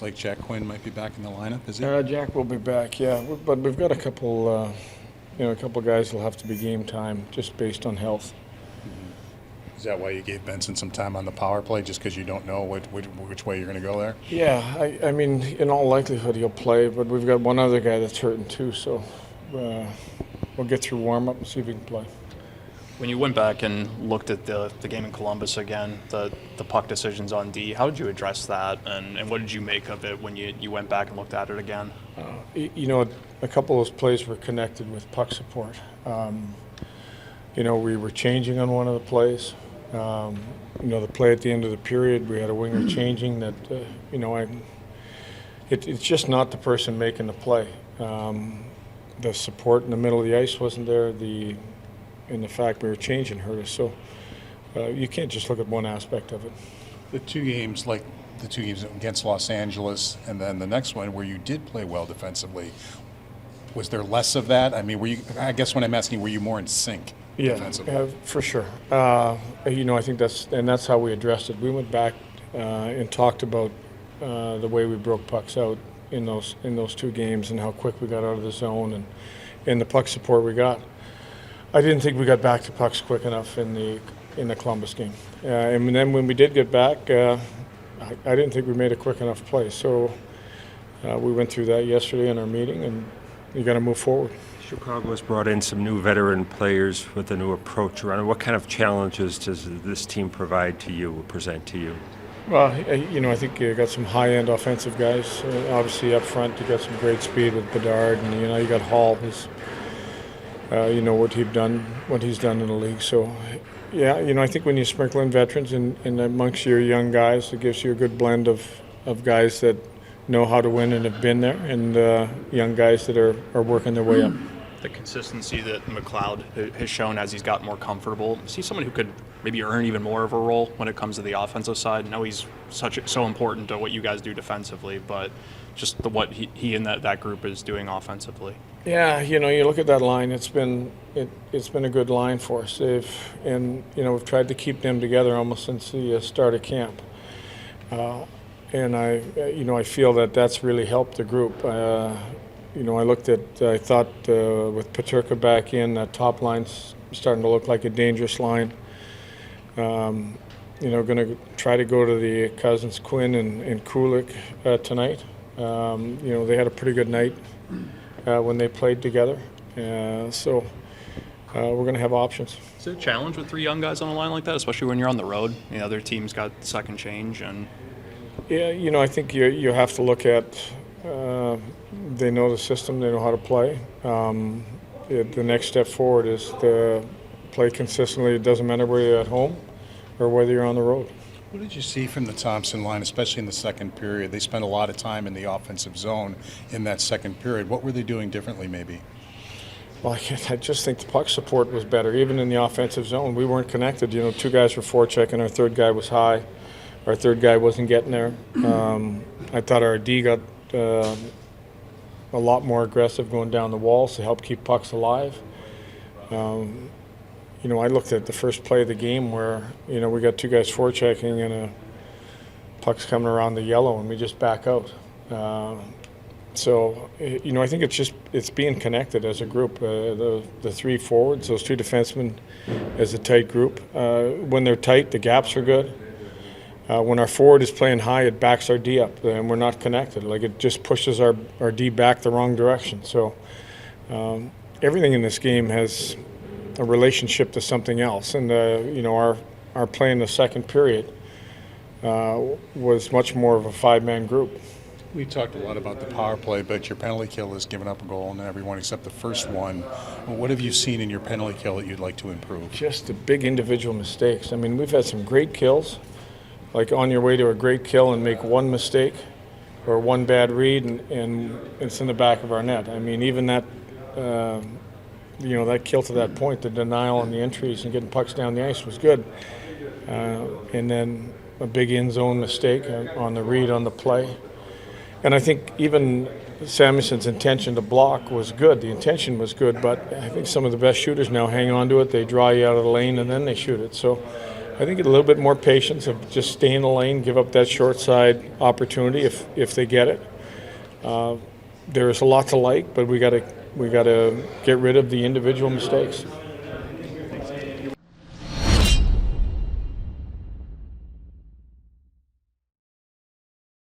looks like Jack Quinn might be back in the lineup, is he? Jack will be back, yeah. But we've got a couple guys that'll have to be game time just based on health. Is that why you gave Benson some time on the power play, just because you don't know which way you're going to go there? Yeah, I mean, in all likelihood he'll play, but we've got one other guy that's hurting too, so we'll get through warm-up and see if he can play. When you went back and looked at the game in Columbus again, the puck decisions on D, how did you address that, and what did you make of it when you went back and looked at it again? A couple of those plays were connected with puck support. We were changing on one of the plays. The play at the end of the period, we had a winger changing that, it's just not the person making the play. The support in the middle of the ice wasn't there, and the fact we were changing hurt us. So you can't just look at one aspect of it. The two games against Los Angeles and then the next one where you did play well defensively, was there less of that? I mean, I guess when I'm asking, were you more in sync? Yeah, for sure. I think that's how we addressed it. We went back and talked about the way we broke pucks out in those two games and how quick we got out of the zone and the puck support we got. I didn't think we got back to pucks quick enough in the Columbus game, and then when we did get back, I didn't think we made a quick enough play. So we went through that yesterday in our meeting, and you got to move forward. Chicago has brought in some new veteran players with a new approach around it. What kind of challenges does this team present to you? Well, I think you got some high-end offensive guys. Obviously, up front, you got some great speed with Bedard, and you got Hall, who's what he's done in the league. So, yeah, I think when you sprinkle in veterans and amongst your young guys, it gives you a good blend of guys that know how to win and have been there, and young guys that are working their way up. The consistency that McLeod has shown as he's gotten more comfortable. Is he someone who could maybe earn even more of a role when it comes to the offensive side? I know he's so important to what you guys do defensively, but just what he and that group is doing offensively. Yeah, you look at that line. It's been a good line for us. We've tried to keep them together almost since the start of camp. And I feel that that's really helped the group. I thought with Peterka back in, that top line's starting to look like a dangerous line. Going to try to go to the Cousins, Quinn, and Kulik tonight. They had a pretty good night when they played together. So we're going to have options. Is it a challenge with three young guys on a line like that, especially when you're on the road? Their team's got second change and. Yeah, I think you have to look at they know the system, they know how to play. The next step forward is to play consistently. It doesn't matter whether you're at home or whether you're on the road. What did you see from the Thompson line, especially in the second period? They spent a lot of time in the offensive zone in that second period. What were they doing differently maybe? Well, I just think the puck support was better. Even in the offensive zone, we weren't connected. Two guys were forechecking, our third guy was high. Our third guy wasn't getting there. I thought our D got a lot more aggressive going down the walls to help keep pucks alive. I looked at the first play of the game where, we got two guys forechecking and a puck's coming around the yellow and we just back out. So I think it's being connected as a group. The three forwards, those two defensemen as a tight group. When they're tight, the gaps are good. When our forward is playing high, it backs our D up, and we're not connected. Like, it just pushes our D back the wrong direction. So everything in this game has a relationship to something else. And, our play in the second period was much more of a five-man group. We talked a lot about the power play, but your penalty kill has given up a goal in everyone except the first one. What have you seen in your penalty kill that you'd like to improve? Just the big individual mistakes. I mean, we've had some great kills. Like on your way to a great kill and make one mistake or one bad read and it's in the back of our net. I mean, even that, that kill to that point, the denial and the entries and getting pucks down the ice was good. And then a big end zone mistake on the read on the play. And I think even Samuelson's intention to block was good. The intention was good, but I think some of the best shooters now hang on to it. They draw you out of the lane and then they shoot it. So I think a little bit more patience of just stay in the lane, give up that short side opportunity if they get it. There's a lot to like, but we got to get rid of the individual mistakes.